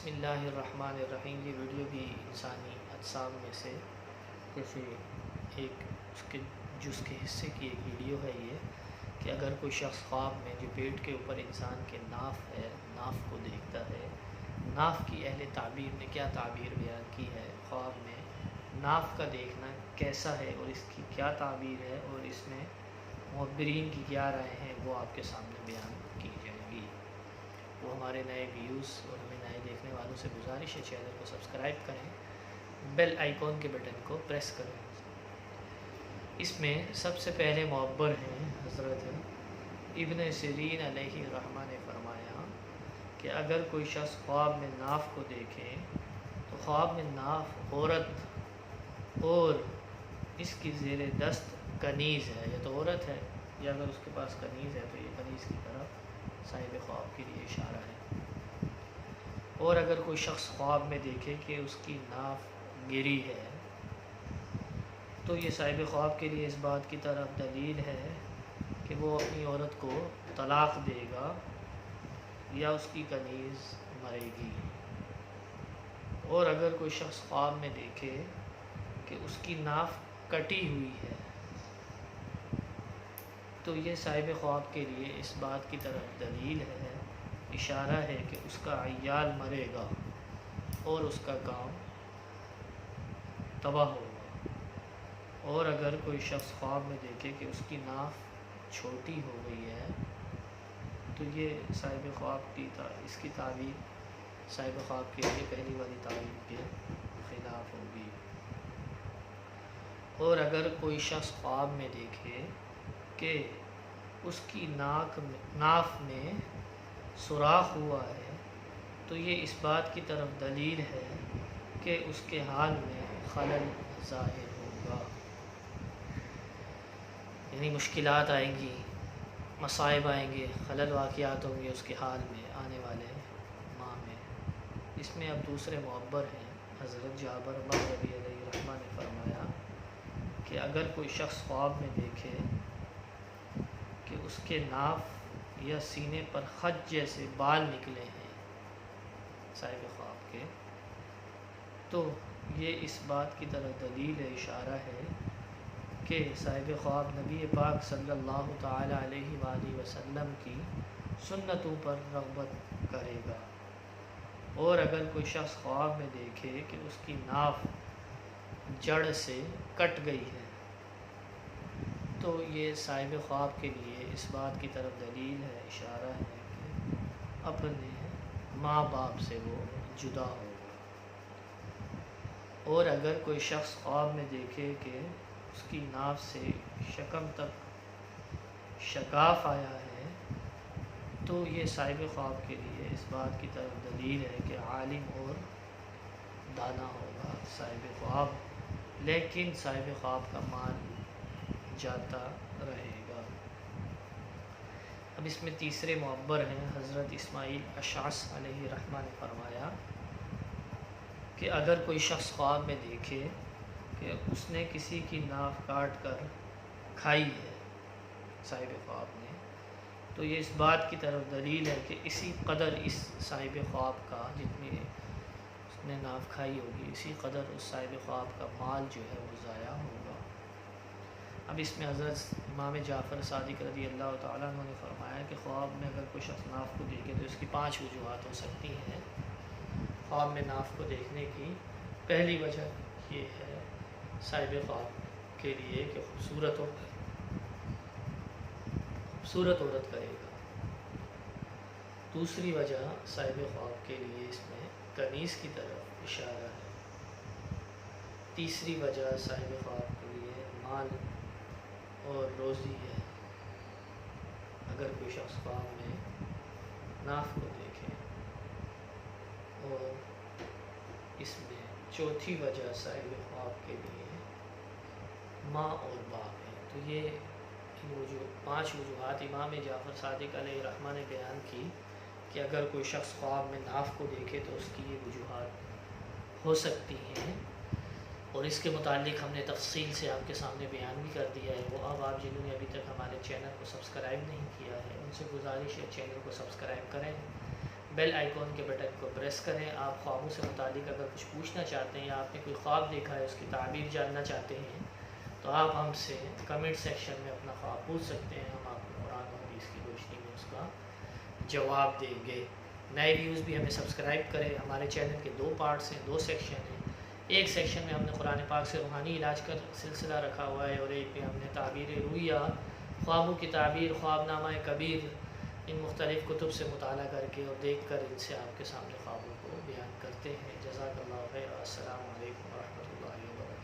بسم اللہ الرحمن الرحیم۔ یہ ویڈیو بھی انسانی اجسام میں سے جیسے ایک اس کے جز کے حصے کی ایک ویڈیو ہے یہ کہ اگر کوئی شخص خواب میں جو پیٹ کے اوپر انسان کے ناف ہے، ناف کو دیکھتا ہے، ناف کی اہل تعبیر نے کیا تعبیر بیان کی ہے، خواب میں ناف کا دیکھنا کیسا ہے اور اس کی کیا تعبیر ہے اور اس میں معبرین کی کیا رائے ہیں، وہ آپ کے سامنے بیان کی جائیں گی۔ وہ ہمارے نئے ویوز اور ہمیں نئے دیکھنے والوں سے گزارش ہے چینل کو سبسکرائب کریں، بیل آئیکن کے بٹن کو پریس کریں۔ اس میں سب سے پہلے معبر ہیں حضرت ابن سیرین علیہ الرحمہ نے فرمایا کہ اگر کوئی شخص خواب میں ناف کو دیکھے تو خواب میں ناف عورت اور اس کی زیر دست کنیز ہے، یا تو عورت ہے یا اگر اس کے پاس کنیز ہے تو یہ کنیز کی طرف صاحب خواب کے لیے اشارہ ہے۔ اور اگر کوئی شخص خواب میں دیکھے کہ اس کی ناف گری ہے تو یہ صاحب خواب کے لیے اس بات کی طرف دلیل ہے کہ وہ اپنی عورت کو طلاق دے گا یا اس کی کنیز مرے گی۔ اور اگر کوئی شخص خواب میں دیکھے کہ اس کی ناف کٹی ہوئی ہے تو یہ صاحب خواب کے لیے اس بات کی طرف دلیل ہے، اشارہ ہے کہ اس کا عیال مرے گا اور اس کا کام تباہ ہوگا۔ اور اگر کوئی شخص خواب میں دیکھے کہ اس کی ناف چھوٹی ہو گئی ہے تو یہ صاحب خواب کی اس کی تعبیر صاحب خواب کے لیے پہلی والی تعبیر کے خلاف ہوگی۔ اور اگر کوئی شخص خواب میں دیکھے کہ اس کی ناف میں سوراخ ہوا ہے تو یہ اس بات کی طرف دلیل ہے کہ اس کے حال میں خلل ظاہر ہوگا، یعنی مشکلات آئیں گی، مصائب آئیں گے، خلل واقعات ہوں گے اس کے حال میں آنے والے ماہ میں۔ اس میں اب دوسرے معبر ہیں حضرت جابر مغربی علیہ الرحمہ نے فرمایا کہ اگر کوئی شخص خواب میں دیکھے کہ اس کے ناف یا سینے پر خط جیسے بال نکلے ہیں صاحب خواب کے، تو یہ اس بات کی طرف دلیل ہے، اشارہ ہے کہ صاحب خواب نبی پاک صلی اللہ تعالی علیہ وآلہ وسلم کی سنتوں پر رغبت کرے گا۔ اور اگر کوئی شخص خواب میں دیکھے کہ اس کی ناف جڑ سے کٹ گئی ہے تو یہ صاحب خواب کے لیے اس بات کی طرف دلیل ہے، اشارہ ہے کہ اپنے ماں باپ سے وہ جدا ہوگا۔ اور اگر کوئی شخص خواب میں دیکھے کہ اس کی ناف سے شکم تک شگاف آیا ہے تو یہ صاحب خواب کے لیے اس بات کی طرف دلیل ہے کہ عالم اور دانا ہوگا صاحب خواب، لیکن صاحب خواب کا مال جاتا رہے گا۔ اب اس میں تیسرے معبر ہیں حضرت اسماعیل اشعث علیہ الرحمہ نے فرمایا کہ اگر کوئی شخص خواب میں دیکھے کہ اس نے کسی کی ناف کاٹ کر کھائی ہے صاحب خواب نے، تو یہ اس بات کی طرف دلیل ہے کہ اسی قدر اس صاحب خواب کا جتنی اس نے ناف کھائی ہوگی اسی قدر اس صاحب خواب کا مال جو ہے وہ ضائع ہوگا۔ اب اس میں حضرت امام جعفر صادق رضی اللہ تعالیٰ عنہ نے فرمایا کہ خواب میں اگر کوئی شخص ناف کو دیکھے تو اس کی 5 وجوہات ہو سکتی ہیں۔ خواب میں ناف کو دیکھنے کی پہلی وجہ یہ ہے صاحب خواب کے لیے کہ خوبصورت عورت کرے گا۔ دوسری وجہ صاحب خواب کے لیے اس میں کنیز کی طرف اشارہ ہے۔ تیسری وجہ صاحب خواب کے لیے مال اور روزی ہے، اگر کوئی شخص خواب میں ناف کو دیکھے۔ اور اس میں چوتھی وجہ صاحب خواب کے لیے ماں اور باپ ہے۔ تو یہ 5 وجوہات امام جعفر صادق علیہ الرحمہ نے بیان کی کہ اگر کوئی شخص خواب میں ناف کو دیکھے تو اس کی یہ وجوہات ہو سکتی ہیں، اور اس کے متعلق ہم نے تفصیل سے آپ کے سامنے بیان بھی کر دیا ہے۔ وہ اب آپ جنہوں نے ابھی تک ہمارے چینل کو سبسکرائب نہیں کیا ہے ان سے گزارش ہے چینل کو سبسکرائب کریں، بیل آئیکن کے بٹن کو پریس کریں۔ آپ خوابوں سے متعلق اگر کچھ پوچھنا چاہتے ہیں یا آپ نے کوئی خواب دیکھا ہے اس کی تعبیر جاننا چاہتے ہیں تو آپ ہم سے کمنٹ سیکشن میں اپنا خواب پوچھ سکتے ہیں، ہم آپ کو قرآن و حدیث کی روشنی میں اس کا جواب دیں گے۔ نئے ویوز بھی ہمیں سبسکرائب کریں۔ ہمارے چینل کے 2 پارٹس ہیں، 2 سیکشن ہیں۔ ایک سیکشن میں ہم نے قرآن پاک سے روحانی علاج کا سلسلہ رکھا ہوا ہے، اور ایک میں ہم نے تعبیر رؤیا، خوابوں کی تعبیر، خواب نامہ کبیر، ان مختلف کتب سے مطالعہ کر کے اور دیکھ کر ان سے آپ کے سامنے خوابوں کو بیان کرتے ہیں۔ جزاک اللہ خیر۔ السلام علیکم ورحمۃ اللہ وبرکاتہ۔